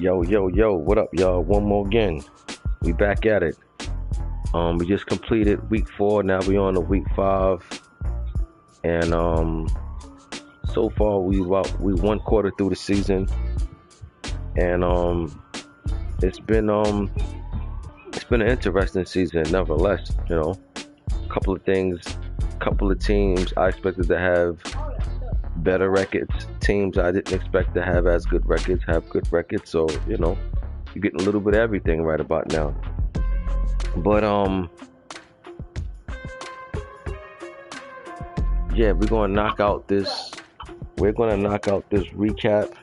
Yo, yo, yo, what up, y'all? One more again. We back at it. We just completed week 4. Now we on to week 5. And so far we one quarter through the season. And it's been an interesting season nevertheless, couple of things, couple of teams I expected to have better records. Teams I didn't expect to have as good records have good records. So, you're getting a little bit of everything right about now. But yeah, we're gonna knock out this recap,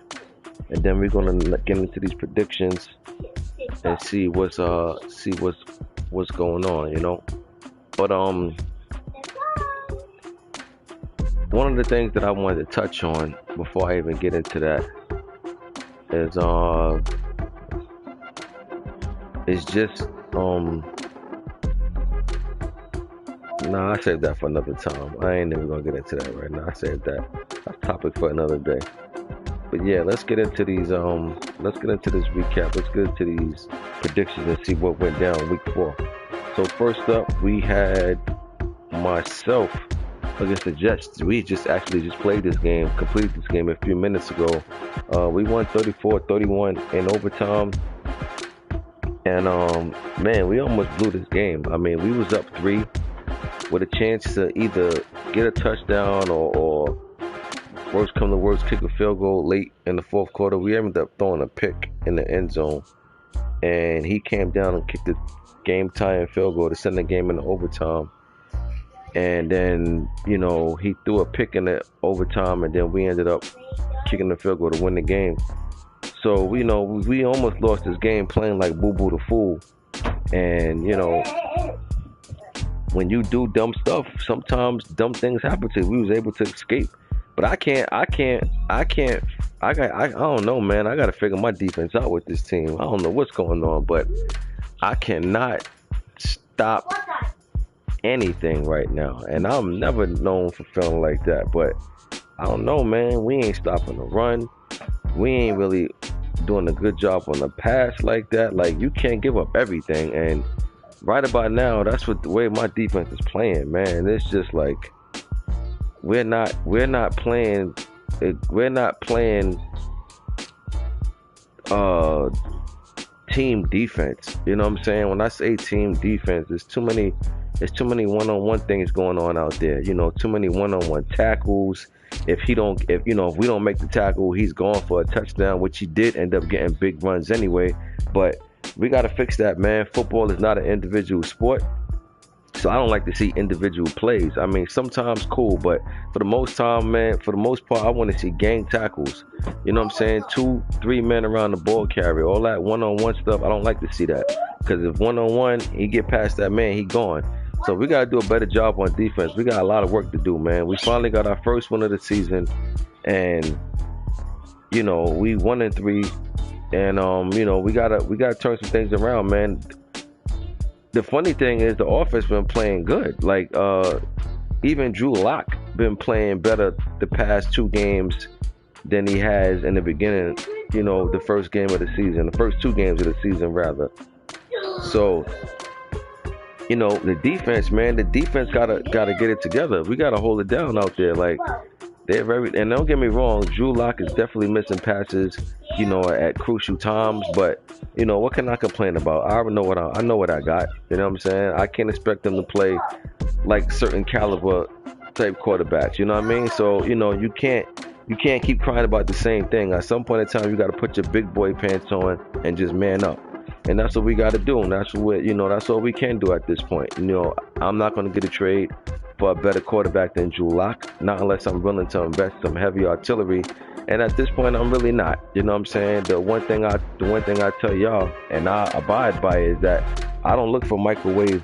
and then we're gonna get into these predictions and see what's going on, But one of the things that I wanted to touch on before I even get into that is just nah, I saved that for another time. I ain't even gonna get into that right now. I saved that. That's a topic for another day. But yeah, let's get into these let's get into this recap. Let's get into these predictions and see what went down week 4. So first up, we had myself against the Jets. We just played this game, completed this game a few minutes ago. We won 34-31 in overtime. And man, we almost blew this game. I mean, we was up 3 with a chance to either get a touchdown or worst come to worst, kick a field goal late in the fourth quarter. We ended up throwing a pick in the end zone, and he came down and kicked the game-tying field goal to send the game into overtime. And then, he threw a pick in the overtime, and then we ended up kicking the field goal to win the game. So, we almost lost this game playing like Boo Boo the Fool. And, when you do dumb stuff, sometimes dumb things happen to you. We was able to escape. But I don't know, man. I got to figure my defense out with this team. I don't know what's going on, but I cannot stop anything right now. And I'm never known for feeling like that. But I don't know, man. We ain't stopping the run. We ain't really doing a good job on the pass like that. Like, you can't give up everything. And right about now, that's what the way my defense is playing, man. It's just like we're not playing team defense. You know what I'm saying? When I say team defense, there's too many one-on-one things going on out there. Too many one-on-one tackles. If we don't make the tackle, he's going for a touchdown, which he did end up getting big runs anyway. But we got to fix that, man. Football is not an individual sport. So I don't like to see individual plays. I mean, sometimes cool, but for the most part, I want to see gang tackles. You know what I'm saying? 2-3 men around the ball carrier. All that one-on-one stuff, I don't like to see that. Because if one-on-one, he get past that man, he gone. So we got to do a better job on defense. We got a lot of work to do, man. We finally got our first win of the season. And, we 1-3. And, we gotta turn some things around, man. The funny thing is the offense been playing good. Like, even Drew Lock been playing better the past 2 games than he has in the beginning, the first game of the season, the first 2 games of the season, rather. So, the defense, man, gotta get it together. We gotta hold it down out there. Like, and don't get me wrong, Drew Lock is definitely missing passes, at crucial times. But what can I complain about? I know what I got. You know what I'm saying? I can't expect them to play like certain caliber type quarterbacks. You know what I mean? So you can't keep crying about the same thing. At some point in time, you got to put your big boy pants on and just man up. And that's what we got to do. And that's what we can do at this point. I'm not going to get a trade for a better quarterback than Drew Lock, not unless I'm willing to invest some heavy artillery. And at this point, I'm really not. You know what I'm saying? The one thing I tell y'all, and I abide by, is that I don't look for microwave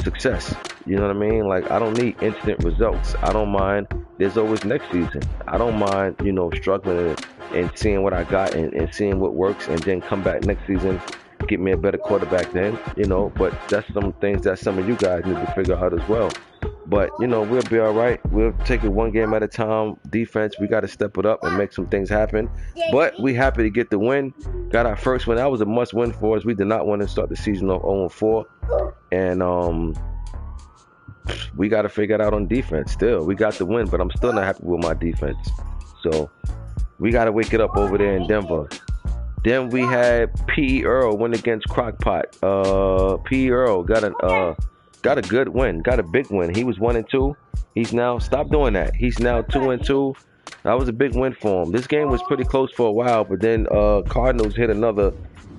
success. You know what I mean? Like, I don't need instant results. I don't mind. There's always next season. I don't mind, struggling and seeing what I got and seeing what works, and then come back next season, get me a better quarterback then, But that's some things that some of you guys need to figure out as well. But we'll be all right. We'll take it one game at a time. Defense, we got to step it up and make some things happen. But we happy to get the win. Got our first win. That was a must-win for us. We did not want to start the season off 0-4, and we got to figure it out on defense. Still, we got the win, but I'm still not happy with my defense. So we got to wake it up over there in Denver. Then we had P. Earl win against Crockpot. P. Earl got a good win, got a big win. He was 1-2. He's now stop doing that. He's now 2-2. That was a big win for him. This game was pretty close for a while, but then Cardinals hit another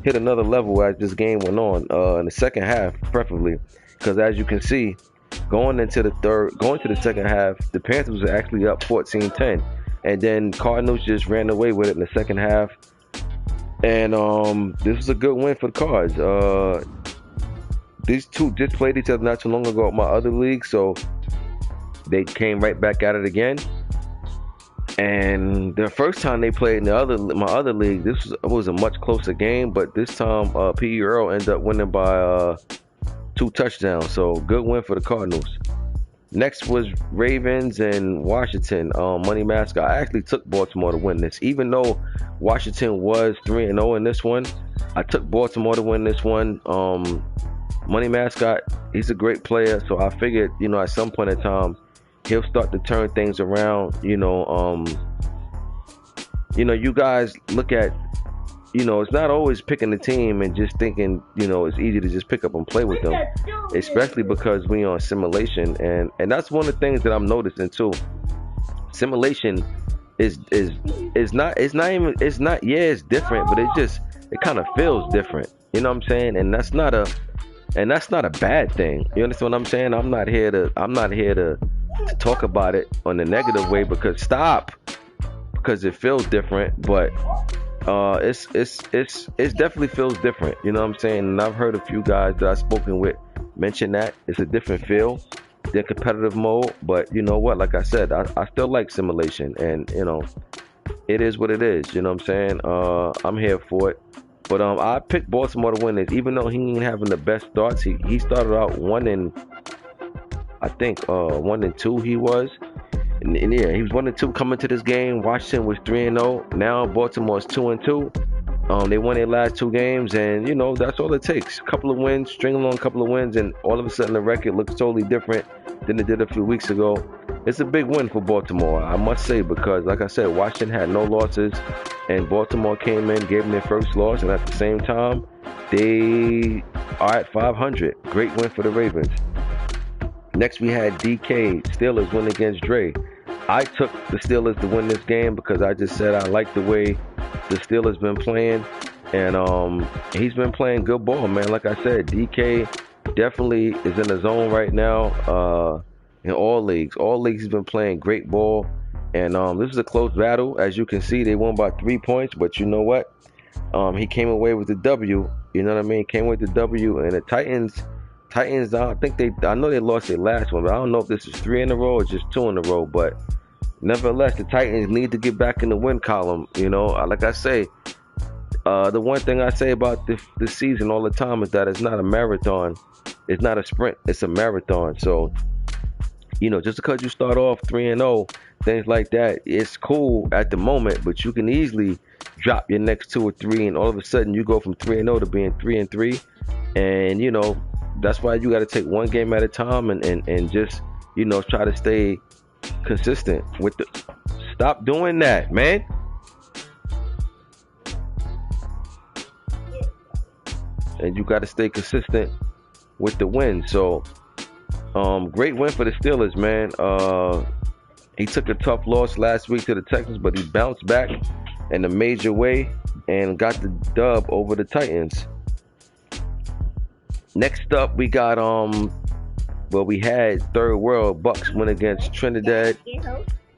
level as this game went on in the second half, preferably, because as you can see, going to the second half, the Panthers were actually up 14-10, and then Cardinals just ran away with it in the second half. And this was a good win for the Cards. These two just played each other not too long ago at my other league, so they came right back at it again. And the first time they played in my other league, this was a much closer game, but this time P. Earl ended up winning by 2 touchdowns. So good win for the Cardinals. Next was Ravens and Washington. Money Mask. I actually took Baltimore to win this, even though Washington was 3-0 in this one. I took Baltimore to win this one. Money Mascot, he's a great player, so I figured, at some point in time, he'll start to turn things around. You guys look at, it's not always picking the team and just thinking, it's easy to just pick up and play with them, especially because we on simulation, and that's one of the things that I'm noticing too. Simulation it's different, but it kind of feels different. You know what I'm saying? And that's not a bad thing. You understand what I'm saying? I'm not here to talk about it on the negative way because it feels different, but it definitely feels different. You know what I'm saying? And I've heard a few guys that I've spoken with mention that it's a different feel than competitive mode. But you know what? Like I said, I still like simulation, and it is what it is. You know what I'm saying? I'm here for it. But I picked Baltimore to win this, even though he ain't having the best starts. He started out 1-2. He was, and yeah, he was 1-2 coming to this game. Washington was 3-0. Now Baltimore's 2-2. They won their last 2 games, and that's all it takes. A couple of wins, string along a couple of wins, and all of a sudden the record looks totally different than it did a few weeks ago. It's a big win for Baltimore, I must say, because like I said, Washington had no losses, and Baltimore came in, gave them their first loss, and at the same time, they are at 500. Great win for the Ravens. Next, we had DK Steelers win against Dre. I took the Steelers to win this game because I just said I like the way the Steelers been playing, and he's been playing good ball, man. Like I said, DK definitely is in the zone right now. In all leagues, he's been playing great ball, and this is a close battle. As you can see, they won by 3 points, but you know what? He came away with the W. You know what I mean? Came with the W, and the Titans. I know they lost their last one, but I don't know if this is 3 in a row or just 2 in a row. But nevertheless, the Titans need to get back in the win column. Like I say, the one thing I say about this season all the time is that it's not a marathon. It's not a sprint. It's a marathon. So, just because you start off 3-0, things like that, it's cool at the moment, but you can easily drop your next 2 or 3, and all of a sudden you go from 3-0 to being 3-3, and that's why you got to take one game at a time and just try to stay consistent with the. Stop doing that, man. And you got to stay consistent with the win. So. Great win for the Steelers, man. He took a tough loss last week to the Texans, but he bounced back in a major way and got the dub over the Titans. Next up, we got we had Third World Bucks win against Trinidad,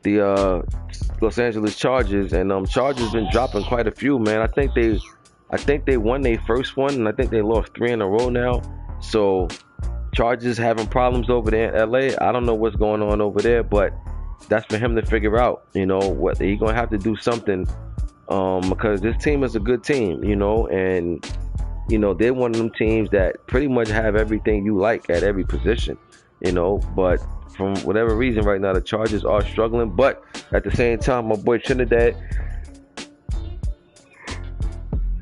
the Los Angeles Chargers, and Chargers been dropping quite a few, man. I think they won their first one, and I think they lost 3 in a row now. So. Chargers having problems over there in LA. I don't know what's going on over there, but that's for him to figure out. What he's gonna have to do something, because this team is a good team, and they're one of them teams that pretty much have everything you like at every position. But from whatever reason right now, the Chargers are struggling. But at the same time, my boy Trinidad,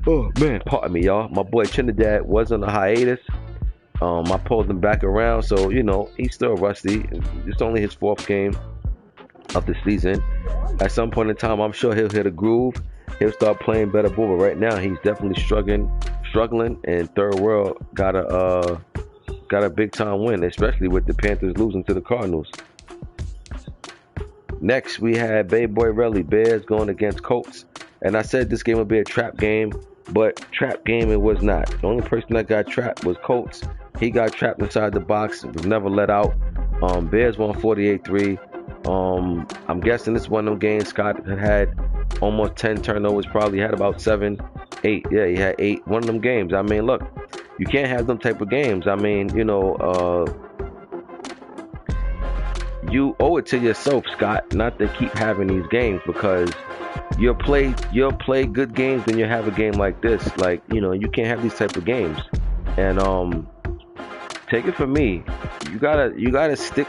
oh man, pardon me, y'all. My boy Trinidad was on a hiatus. I pulled him back around, so he's still rusty. It's only his fourth game of the season. At some point in time, I'm sure he'll hit a groove. He'll start playing better ball. But right now, he's definitely struggling. And Third World got a big time win, especially with the Panthers losing to the Cardinals. Next, we had Bay Boy Relly Bears going against Colts, and I said this game would be a trap game, but trap game it was not. The only person that got trapped was Colts. He got trapped inside the box, was never let out. Bears won 48-3. I'm guessing this is one of them games Scott had almost 10 turnovers, probably had about 7, 8. Yeah, he had 8. One of them games. I mean, look, you can't have them type of games. I mean, you owe it to yourself, Scott, not to keep having these games, because you'll play good games and you have a game like this. Like, you can't have these type of games. And take it from me, you gotta stick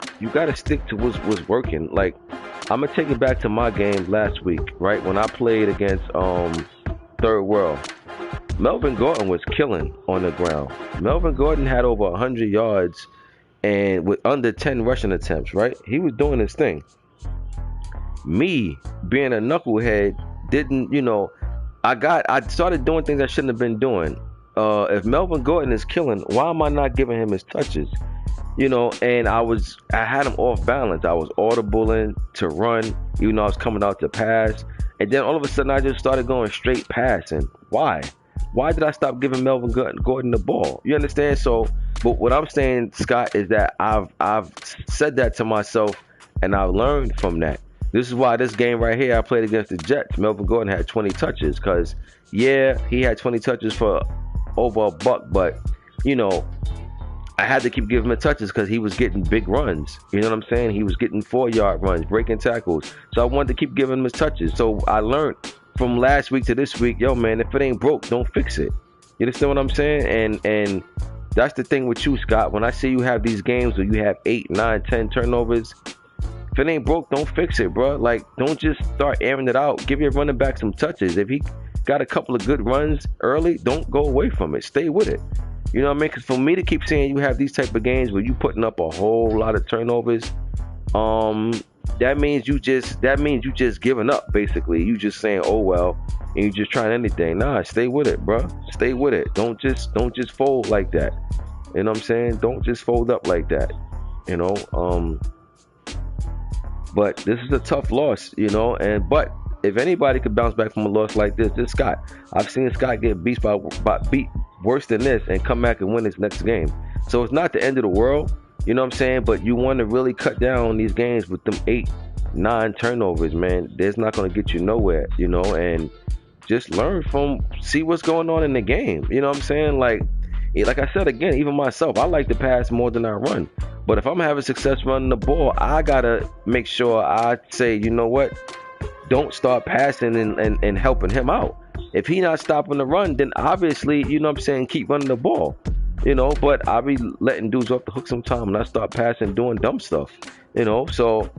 to what's working. Like, I'm gonna take it back to my game last week, right? When I played against Third World. Melvin Gordon was killing on the ground. Melvin Gordon had over 100 yards and with under 10 rushing attempts, right? He was doing his thing. Me, being a knucklehead, didn't, I started doing things I shouldn't have been doing. If Melvin Gordon is killing, why am I not giving him his touches? And I had him off balance. I was audibling to run, even though I was coming out to pass. And then all of a sudden, I just started going straight passing. Why? Why did I stop giving Melvin Gordon the ball? You understand? So, but what I'm saying, Scott, is that I've said that to myself, and I've learned from that. This is why this game right here, I played against the Jets. Melvin Gordon had 20 touches, because, yeah, he had 20 touches for over $1, but, I had to keep giving him touches because he was getting big runs. You know what I'm saying? He was getting 4-yard runs, breaking tackles. So I wanted to keep giving him his touches. So I learned from last week to this week, yo, man, if it ain't broke, don't fix it. You understand what I'm saying? And that's the thing with you, Scott. When I see you have these games where you have 8, 9, 10 turnovers, if it ain't broke, don't fix it, bro. Like, don't just start airing it out. Give your running back some touches. If he got a couple of good runs early, don't go away from it. Stay with it. You know what I mean? Because for me to keep saying you have these type of games where you putting up a whole lot of turnovers, that means you just giving up, basically. You just saying, oh well, and you just trying anything. Nah, stay with it, bro. Stay with it. Don't just fold like that. You know what I'm saying? Don't just fold up like that. But this is a tough loss, but if anybody could bounce back from a loss like this, it's Scott. I've seen Scott get beat beat worse than this and come back and win his next game. So it's not the end of the world, you know what I'm saying? But you want to really cut down on these games with them 8, 9 turnovers, man. That's not going to get you nowhere, and just learn see what's going on in the game. You know what I'm saying? Like I said, again, even myself, I like to pass more than I run. But if I'm having success running the ball, I got to make sure I say, you know what? Don't start passing and helping him out. If he not stopping the run, then obviously, you know what I'm saying, keep running the ball. But I be letting dudes off the hook sometime and I start passing, doing dumb stuff. So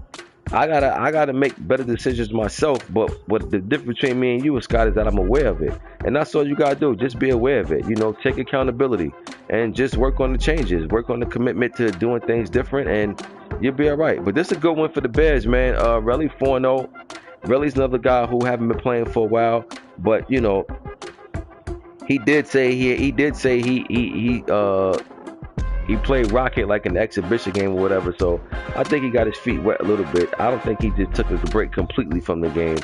I gotta make better decisions myself. But what the difference between me and you, Scott, is that I'm aware of it. And that's all you gotta do. Just be aware of it. Take accountability and just work on the changes. Work on the commitment to doing things different, and you'll be all right. But this is a good one for the Bears, man. Relly 4-0. Relly's another guy who haven't been playing for a while, but he did say he played Rocket like an exhibition game or whatever. So I think he got his feet wet a little bit. I don't think he just took his break completely from the game,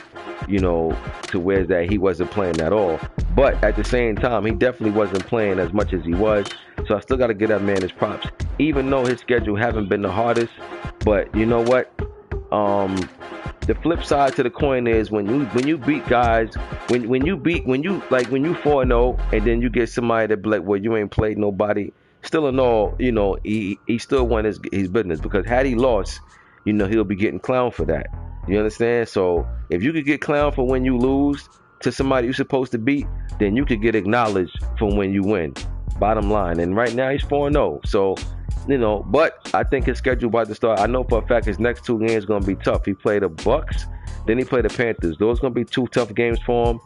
to where that he wasn't playing at all. But at the same time, he definitely wasn't playing as much as he was. So I still got to give that man his props, even though his schedule haven't been the hardest. But you know what? The flip side to the coin is when you beat guys, when you 4-0 and then you get somebody that be like, well, you ain't played nobody. Still in all, he still won his business, because had he lost, he'll be getting clowned for that. You understand? So if you could get clowned for when you lose to somebody you're supposed to beat, then you could get acknowledged for when you win. Bottom line. And right now he's 4-0. So But I think his schedule about to start. I know for a fact his next 2 games gonna be tough. He played the Bucks, then he played the Panthers. Those gonna be 2 tough games for him.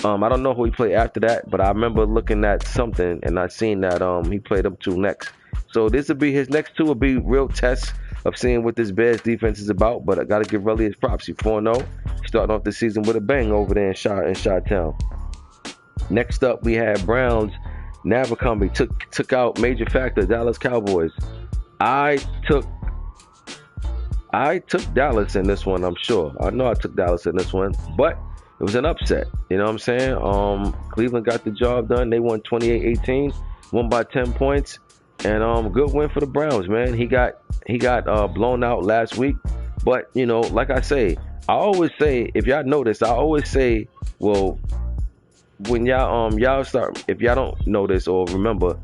I don't know who he played after that, but I remember looking at something and I seen that he played them 2 next. So this will be his next 2 will be real tests of seeing what this Bears defense is about. But I gotta give Relly his props. He 4-0, starting off the season with a bang over there in Chi-Town. Next up, we had Browns. Navarcombe took out major factor Dallas Cowboys. I took Dallas in this one. I'm sure. I know I took Dallas in this one, but it was an upset. You know what I'm saying? Cleveland got the job done. They won 28-18, won by 10 points, and good win for the Browns, man. He got blown out last week, but like I say, I always say, if y'all notice, I always say, well, when y'all start, if y'all don't notice or remember,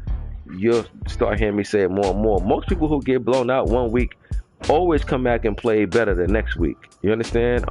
you'll start hearing me say it more and more. Most people who get blown out one week always come back and play better the next week. You understand?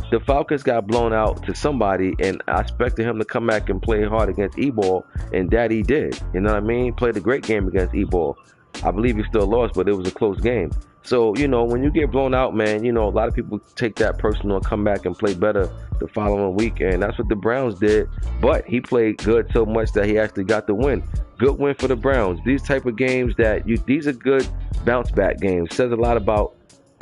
The Falcons got blown out to somebody, and I expected him to come back and play hard against E-Ball, and that he did. You know what I mean? Played a great game against E-Ball. I believe he still lost, but it was a close game. So, when you get blown out, man, a lot of people take that personal and come back and play better the following week, and that's what the Browns did. But he played good so much that he actually got the win. Good win for the Browns. These type of games these are good bounce back games. Says a lot about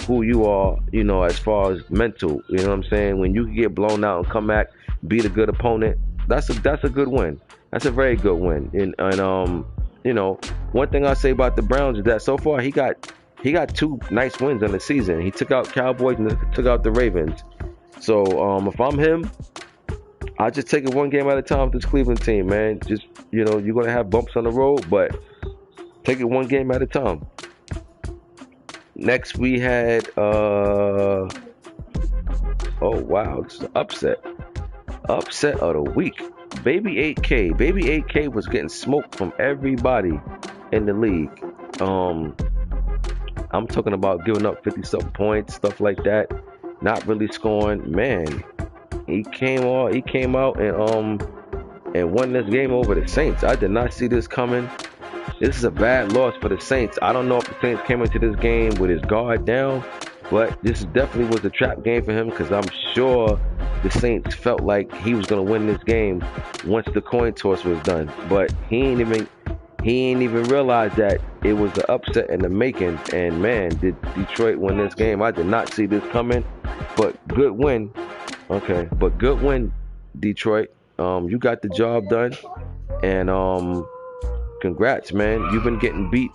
who you are, as far as mental. You know what I'm saying? When you can get blown out and come back, beat a good opponent, that's a good win. That's a very good win. And one thing I say about the Browns is that so far he got 2 nice wins in the season. He took out Cowboys and took out the Ravens. So if I'm him, I just take it 1 game at a time with this Cleveland team, man. Just you're gonna have bumps on the road, but take it 1 game at a time. Next we had oh wow, it's an upset of the week. Baby 8K was getting smoked from everybody in the league. I'm talking about giving up 50-something points, stuff like that, not really scoring. Man, he came out and won this game over the Saints. I did not see this coming. This is a bad loss for the Saints. I don't know if the Saints came into this game with his guard down, but this definitely was a trap game for him, because I'm sure the Saints felt like he was going to win this game once the coin toss was done. But he ain't even realize that it was an upset in the making. And man, did Detroit win this game. I did not see this coming, but good win. Okay, but good win, Detroit. You got the job done, and congrats, man. You've been getting beat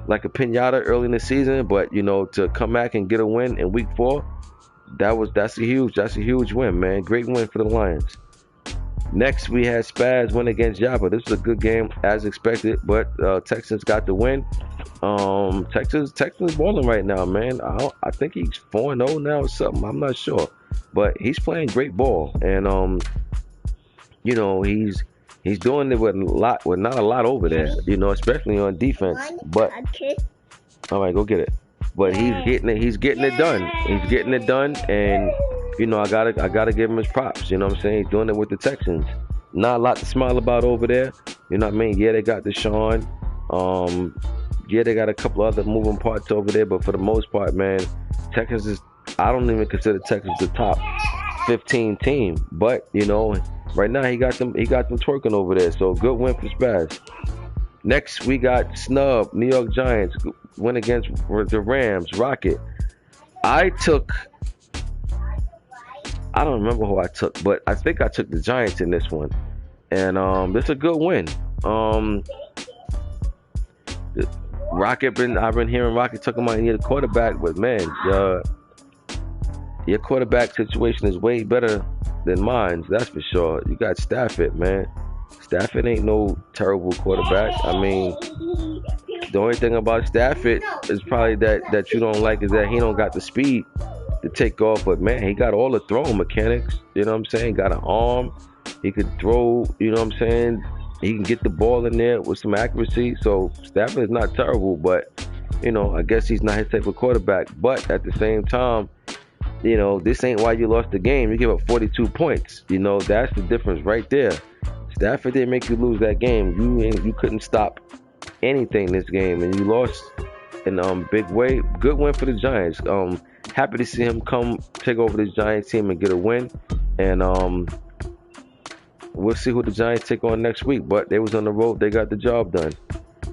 like a piñata early in the season, but to come back and get a win in week 4, that's a huge win, man. Great win for the Lions. Next, we had Spaz win against Jabba. This was a good game as expected, but Texans got the win. Texans balling right now, man. I think he's 4-0 now or something. I'm not sure, but he's playing great ball, and he's doing it with not a lot over there, especially on defense. But all right, go get it. But he's getting it done. He's getting it done, and I gotta give him his props. You know what I'm saying? He's doing it with the Texans. Not a lot to smile about over there. You know what I mean? Yeah, they got Deshaun. Yeah, they got a couple other moving parts over there, but for the most part, man, Texans is. I don't even consider Texans the top 15 team, but right now he got them twerking over there. So good win for Spaz. Next, we got snub New York Giants win against the Rams. Rocket. I don't remember who I took, but I think I took the Giants in this one, and this is a good win. Rocket I've been hearing Rocket talking about the quarterback, but man, your quarterback situation is way better than mine. That's for sure. You got Stafford, man. Stafford ain't no terrible quarterback. I mean, the only thing about Stafford is probably that you don't like is that he don't got the speed to take off. But man, he got all the throwing mechanics. You know what I'm saying? Got an arm. He could throw. You know what I'm saying? He can get the ball in there with some accuracy. So Stafford is not terrible, but I guess he's not his type of quarterback. But at the same time, this ain't why you lost the game. You give up 42 points. That's the difference right there. Stafford didn't make you lose that game. You couldn't stop anything this game, and you lost in big way. Good win for the Giants. Happy to see him come take over this Giants team and get a win. And we'll see who the Giants take on next week. But they was on the road. They got the job done.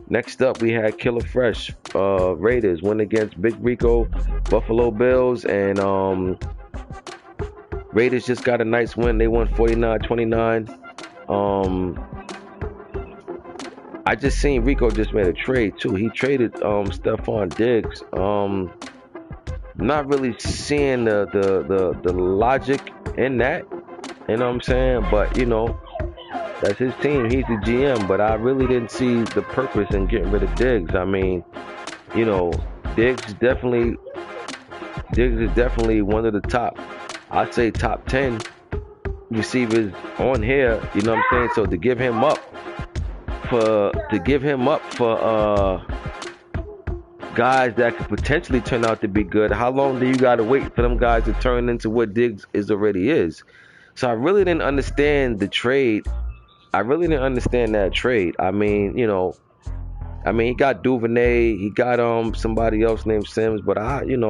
Next up, we had Killer Fresh Raiders win against Big Rico Buffalo Bills, and Raiders just got a nice win. They won 49-29. I just seen Rico just made a trade too. He traded Stephon Diggs. Not really seeing the logic in that. You know what I'm saying? But that's his team. He's the GM. But I really didn't see the purpose in getting rid of Diggs. I mean, Diggs is definitely one of the top, I'd say top 10 receivers on here. You know what I'm saying? So to give him up for guys that could potentially turn out to be good, how long do you gotta wait for them guys to turn into what Diggs already is? So I really didn't understand the trade. I really didn't understand that trade. I mean, he got Duvernay, he got somebody else named Sims, but I didn't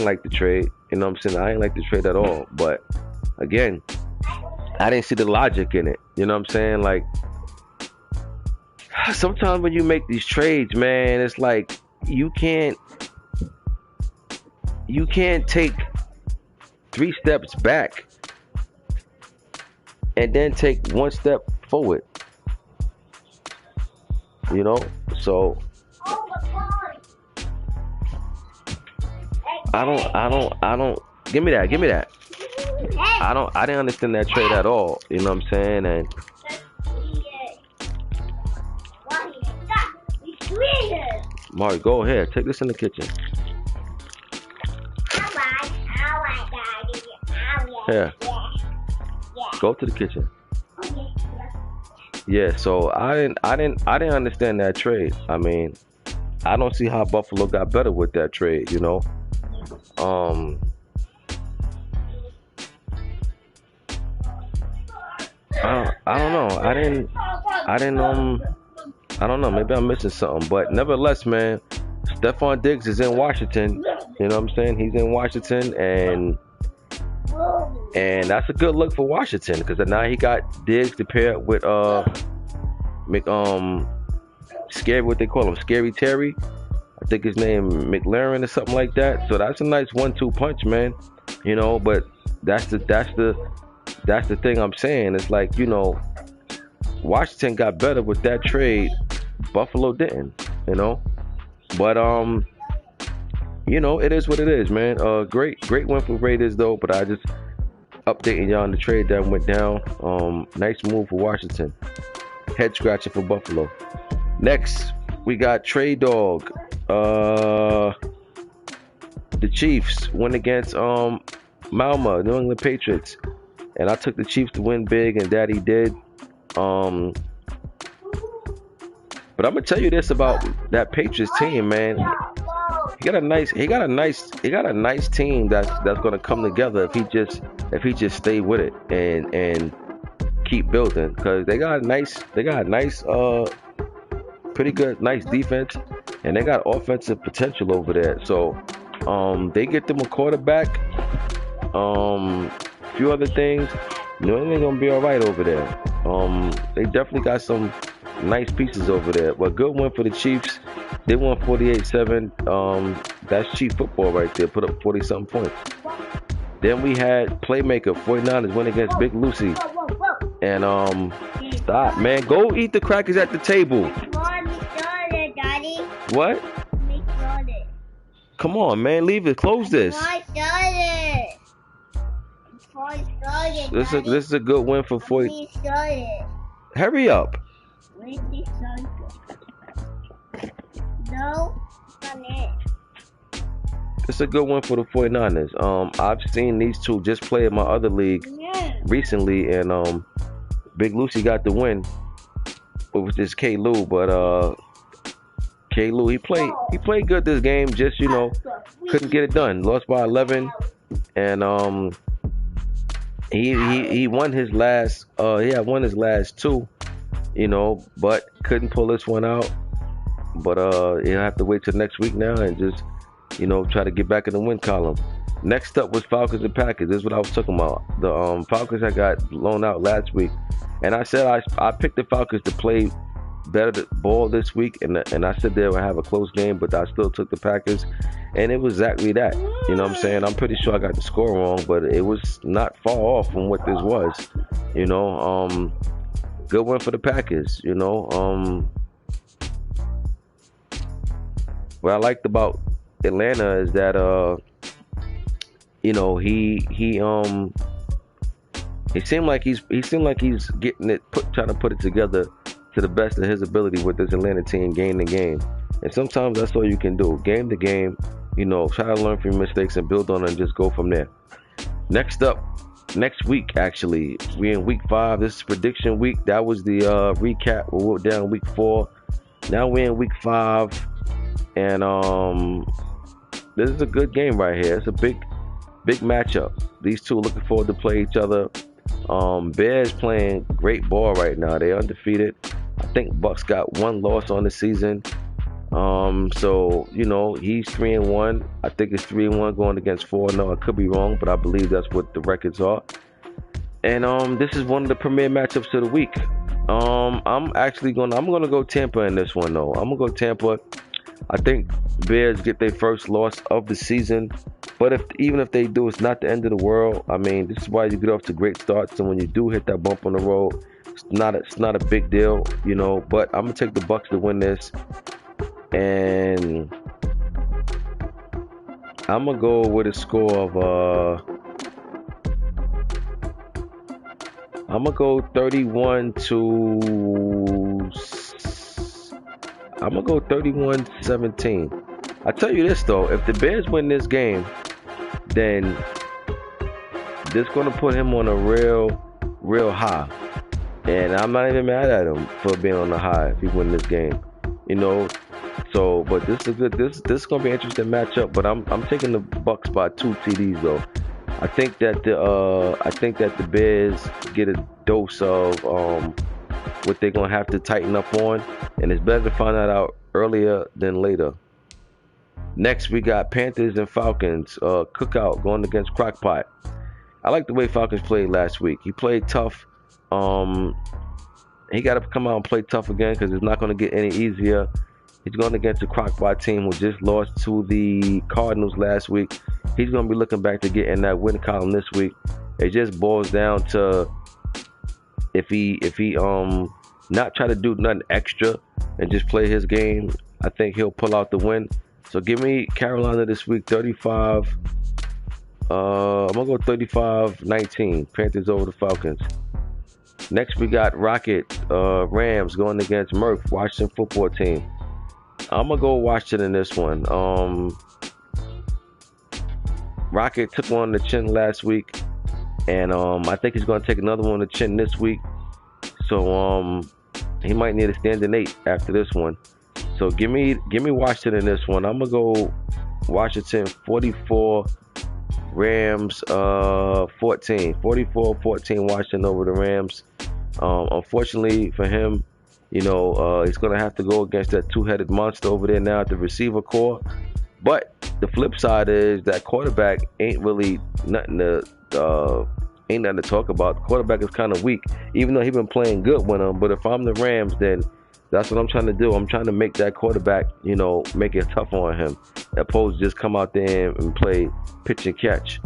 like the trade. You know what I'm saying? I didn't like the trade at all. But again, I didn't see the logic in it. You know what I'm saying? Like, sometimes when you make these trades, man, it's like you can't take 3 steps back and then take 1 step forward. So I don't give me that. I didn't understand that trade at all. You know what I'm saying? And Marty, go ahead. Take this in the kitchen. Here. Go to the kitchen. Yeah, so I didn't understand that trade. I mean, I don't see how Buffalo got better with that trade, I don't know. I don't know. Maybe I'm missing something. But nevertheless, man, Stephon Diggs is in Washington. You know what I'm saying? He's in Washington, and that's a good look for Washington, because now he got Diggs to pair with Scary, what they call him, Scary Terry. I think his name McLaren or something like that. So that's a nice 1-2 punch, man. But that's the thing I'm saying. It's like, Washington got better with that trade. Buffalo didn't, But it is what it is, man. Great win for Raiders though, but I just updating y'all on the trade that went down. Nice move for Washington. Head scratcher for Buffalo. Next, we got Trey Dog. The Chiefs went against Malma, New England Patriots, and I took the Chiefs to win big, and that he did. But I'm gonna tell you this about that Patriots team, man. He got a nice team that's gonna come together if he just stay with it and keep building, because they got a nice pretty good nice defense, and they got offensive potential over there. So they get them a quarterback, few other things. New England gonna be all right over there. They definitely got some nice pieces over there. But good win for the Chiefs. They won 48-7. That's cheap football right there. Put up 40-something points. Then we had Playmaker 49ers win against Big Lucy. And stop, man. Go eat the crackers at the table. Daddy. What? Come on, man. Leave it. Close this. This is a good win for 40. Hurry up. No, It's a good one for the 49ers. I've seen these two just play in my other league recently, and Big Lucy got the win. It was just K. Lou, but K. Lou, he played good this game. Just couldn't get it done. Lost by 11, and he won his last. He had won his last 2. but couldn't pull this one out. But he'll have to wait till next week now and just, try to get back in the win column. Next up was Falcons and Packers. This is what I was talking about. The Falcons had got blown out last week, and I said I picked the Falcons to play better ball this week, and I said they would have a close game, but I still took the Packers, and it was exactly that. You know what I'm saying? I'm pretty sure I got the score wrong, but it was not far off from what this was. Good win for the Packers. What I liked about Atlanta is that he seemed like he's getting it trying to put it together to the best of his ability with this Atlanta team game to game. And sometimes that's all you can do. Game to game, try to learn from your mistakes and build on it and just go from there. Next week, actually, we're in week 5. This is prediction week. That was the recap. We're down week 4. Now we're in week 5. And this is a good game right here. It's a big matchup. These two looking forward to play each other. Bears playing great ball right now. They're undefeated. I think Bucks got 1 loss on the season. So he's 3-1. I think it's 3-1 going against 4-0. I could be wrong, but I believe that's what the records are. And this is one of the premier matchups of the week. I'm gonna go Tampa in this one though. I'm gonna go Tampa. I think Bears get their first loss of the season, but even if they do, it's not the end of the world. I mean, this is why you get off to great starts, and when you do hit that bump on the road, it's not a big deal, But I'm gonna take the Bucks to win this, and I'm gonna go with a score of I'm gonna go 31-17. I tell you this though, if the Bears win this game, then this gonna put him on a real high. And I'm not even mad at him for being on the high if he win this game. So, but this is good. This is gonna be an interesting matchup. But I'm taking the Bucks by 2 TDs though. I think that the Bears get a dose of what they're gonna have to tighten up on, and it's better to find that out earlier than later. Next, we got Panthers and Falcons cookout going against Crockpot. I like the way Falcons played last week. He played tough. He got to come out and play tough again because it's not going to get any easier. He's going against the Crockpot team who just lost to the Cardinals last week. He's going to be looking back to get in that win column this week. It just boils down to if he not try to do nothing extra and just play his game, I think he'll pull out the win. So give me Carolina this week, 35. I'm going to go 35-19. Panthers over the Falcons. Next, we got Rams going against Murph, Washington football team. I'm going to go Washington in this one. Rocket took one on the chin last week, and I think he's going to take another one on the chin this week. So he might need a standing 8 after this one. So give me Washington in this one. I'm going to go Washington 44, Rams 14. 44-14 Washington over the Rams. Unfortunately for him, he's going to have to go against that 2-headed monster over there now at the receiver core. But the flip side is that quarterback ain't really nothing to talk about. The quarterback is kind of weak, even though he's been playing good with him. But if I'm the Rams, then that's what I'm trying to do. I'm trying to make that quarterback, make it tough on him, opposed to just come out there and play pitch and catch.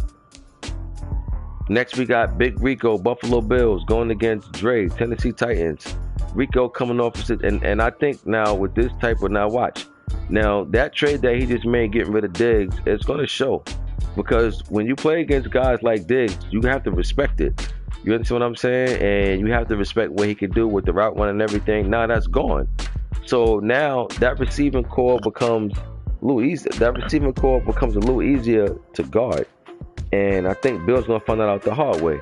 Next, we got Big Rico, Buffalo Bills, going against Dre, Tennessee Titans. Rico coming off, and I think now with this type of, now watch. Now, that trade that he just made getting rid of Diggs, it's going to show. Because when you play against guys like Diggs, you have to respect it. You understand what I'm saying? And you have to respect what he can do with the route run and everything. Now that's gone. So now that receiving core becomes a little easier. A little easier to guard. And I think Bill's going to find that out the hard way.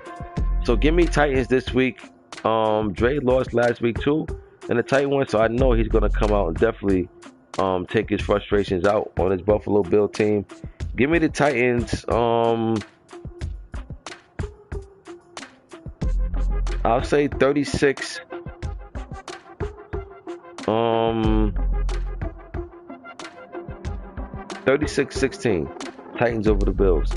So give me Titans this week. Dre lost last week too in the tight one. So I know he's going to come out and definitely take his frustrations out on his Buffalo Bill team. Give me the Titans. I'll say 36. Um, 36-16. Titans over the Bills.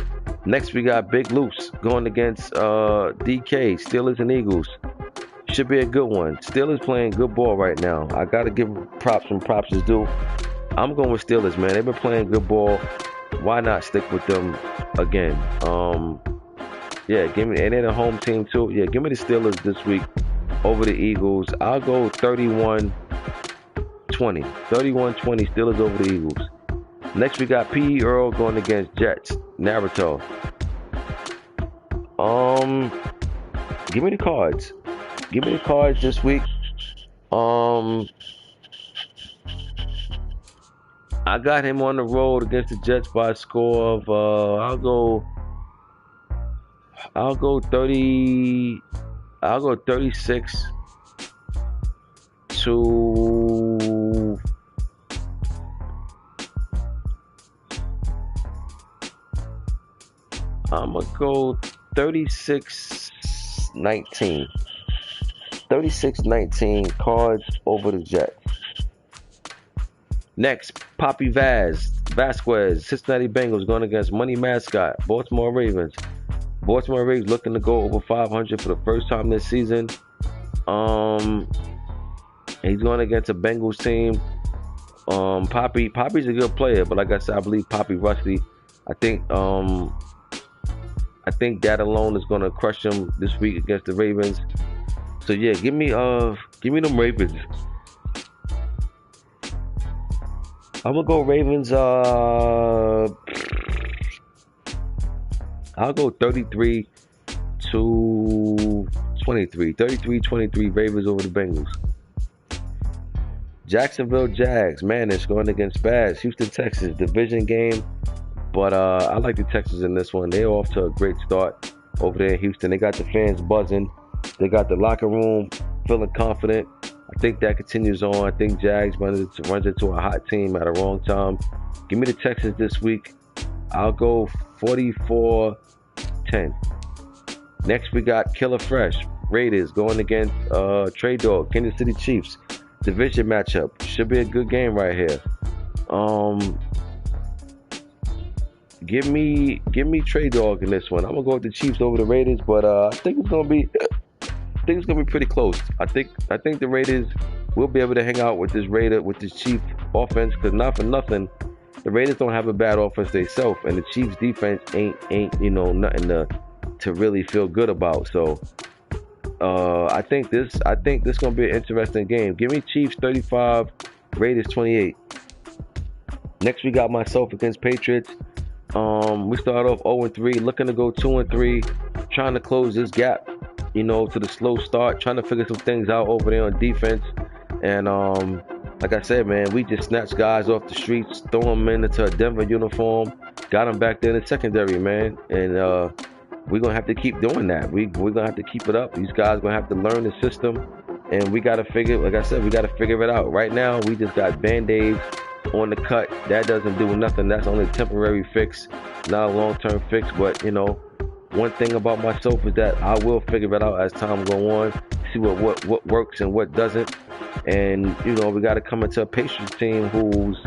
Next, we got Big Loose going against DK, Steelers and Eagles. Should be a good one. Steelers playing good ball right now. I got to give props when props is due. I'm going with Steelers, man. They've been playing good ball. Why not stick with them again? Yeah, give me, and they're the home team too. Yeah, give me the Steelers this week over the Eagles. I'll go 31-20. 31-20 Steelers over the Eagles. Next, we got P. Earl going against Jets. Naruto. Give me the Cards. Give me the Cards this week. I got him on the road against the Jets by a score of I'll go 36 to I'm gonna go 36-19. 36-19 Cards over the Jets. Next, Poppy Vasquez, Cincinnati Bengals going against Money Mascot, Baltimore Ravens. Baltimore Ravens looking to go over 500 for the first time this season. He's going against a Bengals team. Poppy's a good player, but like I said, I believe Poppy rusty. I think that alone is going to crush him this week against the Ravens. So yeah, give me them Ravens. I'm gonna go Ravens. I'll go 33-23. 33-23 Ravens over the Bengals. Jacksonville Jags, man, it's going against Spaz. Houston, Texas, division game. But I like the Texans in this one. They're off to a great start over there in Houston. They got the fans buzzing. They got the locker room feeling confident. I think that continues on. I think Jags runs into a hot team at a wrong time. Give me the Texans this week. I'll go 44-10. Next, we got Killer Fresh. Raiders going against Trey Dog, Kansas City Chiefs. Division matchup. Should be a good game right here. Give me Trey Dog in this one. I'm gonna go with the Chiefs over the Raiders, but I think it's gonna be pretty close. I think the Raiders will be able to hang out with this Chief offense, because not for nothing, the Raiders don't have a bad offense themselves, and the Chiefs defense ain't nothing to really feel good about. So I think this gonna be an interesting game. Give me Chiefs 35, Raiders 28. Next, we got myself against Patriots. We start off 0-3, looking to go 2-3, trying to close this gap, to the slow start, trying to figure some things out over there on defense. And like I said, man, we just snatched guys off the streets, throw them into a Denver uniform, got them back there in the secondary, man. And we're going to have to keep doing that. We're going to have to keep it up. These guys going to have to learn the system. And we got to figure, like I said, we got to figure it out. Right now, we just got Band-Aids on the cut. That doesn't do nothing. That's only a temporary fix, not a long-term fix. But, one thing about myself is that I will figure it out as time go on, see what works and what doesn't. And, we got to come into a Patriots team whose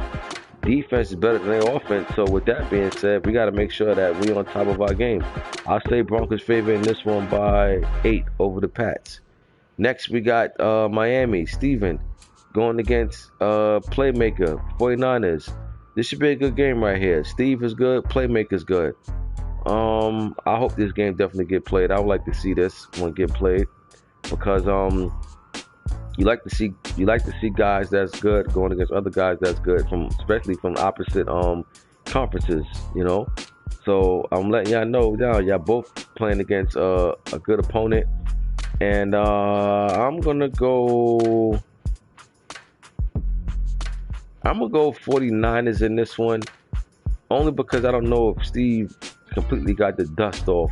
defense is better than their offense. So with that being said, we got to make sure that we on top of our game. I'll say Broncos favor in this one by 8 over the Pats. Next, we got Miami, Steven, going against Playmaker, 49ers. This should be a good game right here. Steve is good, Playmaker's good. I hope this game definitely get played. I would like to see this one get played, because you like to see guys that's good going against other guys that's good, especially from opposite conferences, So I'm letting y'all know now, y'all both playing against a good opponent. And I'm gonna go 49ers in this one, only because I don't know if Steve completely got the dust off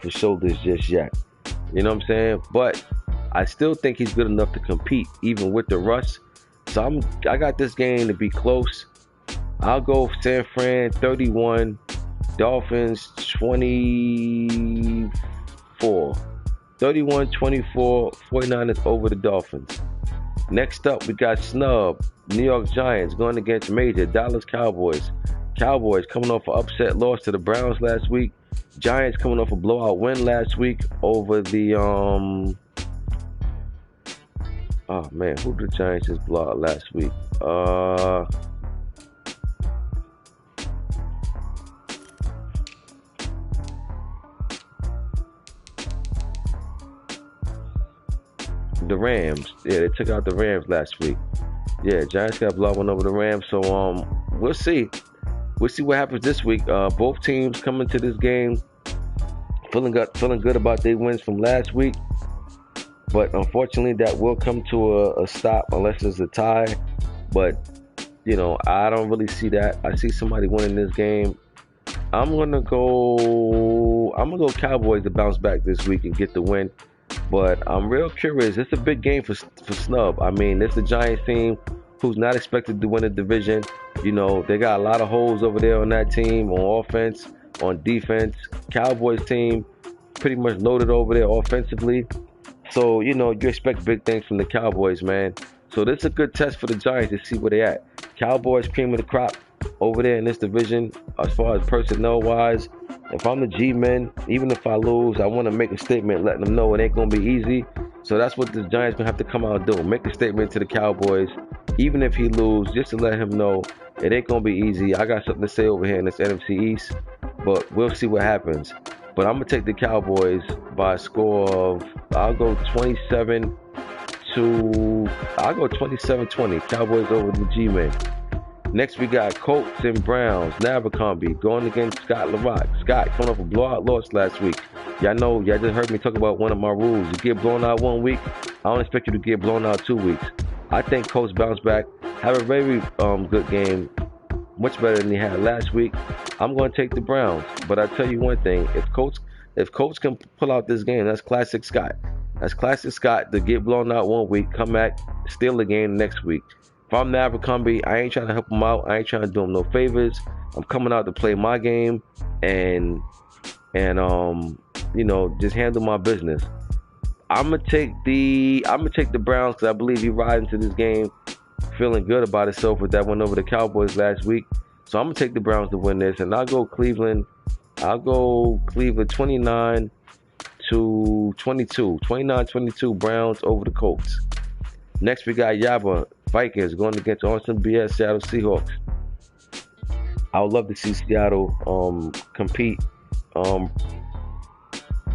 his shoulders just yet. You know what I'm saying? But I still think he's good enough to compete even with the rust. So I got this game to be close. I'll go San Fran 31, Dolphins 24. 31-24, 49ers over the Dolphins. Next up, we got snub. New York Giants going against major Dallas Cowboys. Cowboys coming off an upset loss to the Browns last week. Giants coming off a blowout win last week over the oh man, who did the Giants just blow out last week? The Rams. Yeah, they took out the Rams last week. Yeah, Giants got blown one over the Rams. So we'll see. We'll see what happens this week. Both teams coming to this game feeling good about their wins from last week. But unfortunately, that will come to a stop unless it's a tie. But you know, I don't really see that. I see somebody winning this game. I'm gonna go Cowboys to bounce back this week and get the win. But I'm real curious. It's a big game for snub. I mean, it's the Giants team who's not expected to win the division. You know, they got a lot of holes over there on that team, on offense, on defense. Cowboys team pretty much loaded over there offensively. So, you know, you expect big things from the Cowboys, man. So this is a good test for the Giants to see where they at. Cowboys cream of the crop over there in this division as far as personnel-wise. If I'm the G-men, even if I lose, I want to make a statement letting them know it ain't going to be easy. So that's what the Giants going to have to come out and do. Make a statement to the Cowboys, even if he lose, just to let him know it ain't going to be easy. I got something to say over here in this NFC East, but we'll see what happens. But I'm going to take the Cowboys by a score of, I'll go 27-20. Cowboys over the G-men. Next, we got Colts and Browns. Abercrombie going against Scott LaRock. Scott coming off a blowout loss last week. Y'all know, y'all just heard me talk about one of my rules. You get blown out 1 week, I don't expect you to get blown out 2 weeks. I think Colts bounce back, have a very good game, much better than they had last week. I'm going to take the Browns. But I tell you one thing, if Colts can pull out this game, that's classic Scott. That's classic Scott to get blown out 1 week, come back, steal the game next week. If I'm Abercrombie, I ain't trying to help him out. I ain't trying to do him no favors. I'm coming out to play my game and you know, just handle my business. I'm gonna take the Browns because I believe he ride into this game feeling good about himself with that win over the Cowboys last week. So I'm gonna take the Browns to win this, and I'll go Cleveland 29-22. 29-22 Browns over the Colts. Next, we got Yaba Vikings going against Austin BS Seattle Seahawks. I would love to see Seattle compete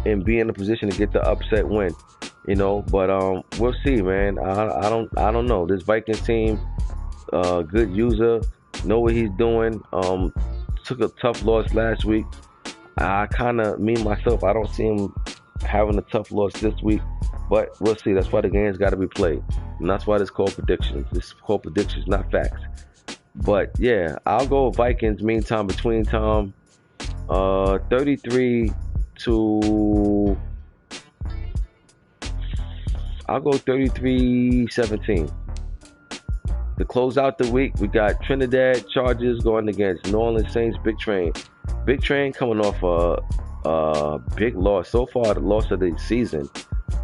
and be in a position to get the upset win, you know. But we'll see, man. I don't know. This Vikings team, good user, know what he's doing. Took a tough loss last week. I don't see him having a tough loss this week. But we'll see. That's why the game's got to be played. And that's why it's called predictions. This is called predictions, not facts. But, yeah, I'll go Vikings between time. 33 to... I'll go 33-17. To close out the week, we got Trinidad Chargers going against New Orleans Saints Big Train. Big Train coming off a big loss. So far, the loss of the season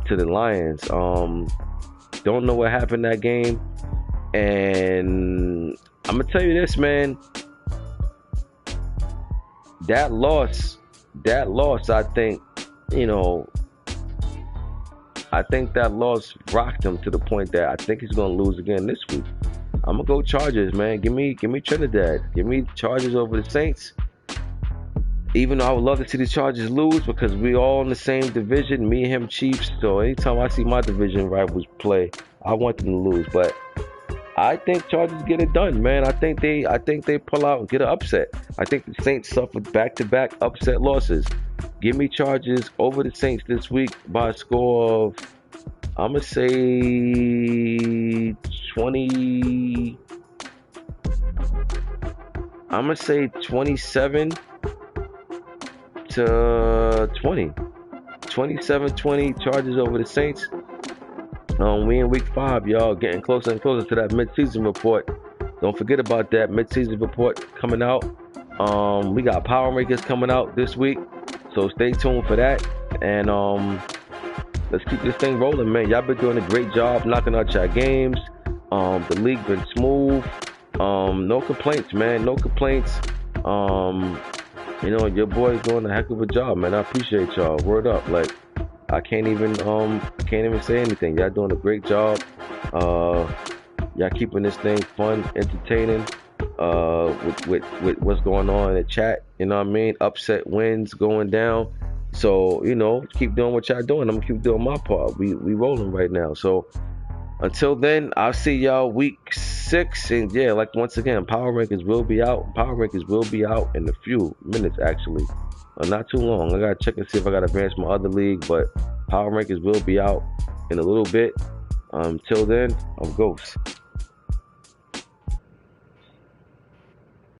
to the Lions. Don't know what happened that game. And I'm going to tell you this, man. That loss, I think, you know, I think that loss rocked him to the point that I think he's going to lose again this week. I'm going to go Chargers, man. Give me Trinidad. Give me Chargers over the Saints. Even though I would love to see the Chargers lose because we all in the same division, me and him Chiefs. So anytime I see my division rivals play, I want them to lose. But I think Chargers get it done, man. I think they pull out and get an upset. I think the Saints suffered back-to-back upset losses. Give me Chargers over the Saints this week by a score of, I'm going to say 20. I'm going to say 27 to 20. 27-20 Chargers over the Saints. We in week 5, y'all, getting closer and closer to that mid-season report. Don't forget about that mid-season report coming out. We got Power Rankings coming out this week, so stay tuned for that. And let's keep this thing rolling, man. Y'all been doing a great job knocking out your games. The league been smooth. No complaints, man. No complaints. Your boy's doing a heck of a job, man. I appreciate y'all. Word up. Like, I can't even say anything. Y'all doing a great job. Y'all keeping this thing fun, entertaining. With what's going on in the chat, you know what I mean? Upset wins going down. So, keep doing what y'all doing. I'm gonna keep doing my part. We rolling right now. So until then, I'll see y'all week 6. And yeah, like once again, Power Rankings will be out. Power Rankings will be out in a few minutes, actually. Not too long. I gotta check and see if I gotta advance my other league, but Power Rankings will be out in a little bit. Till then, I'm Ghost.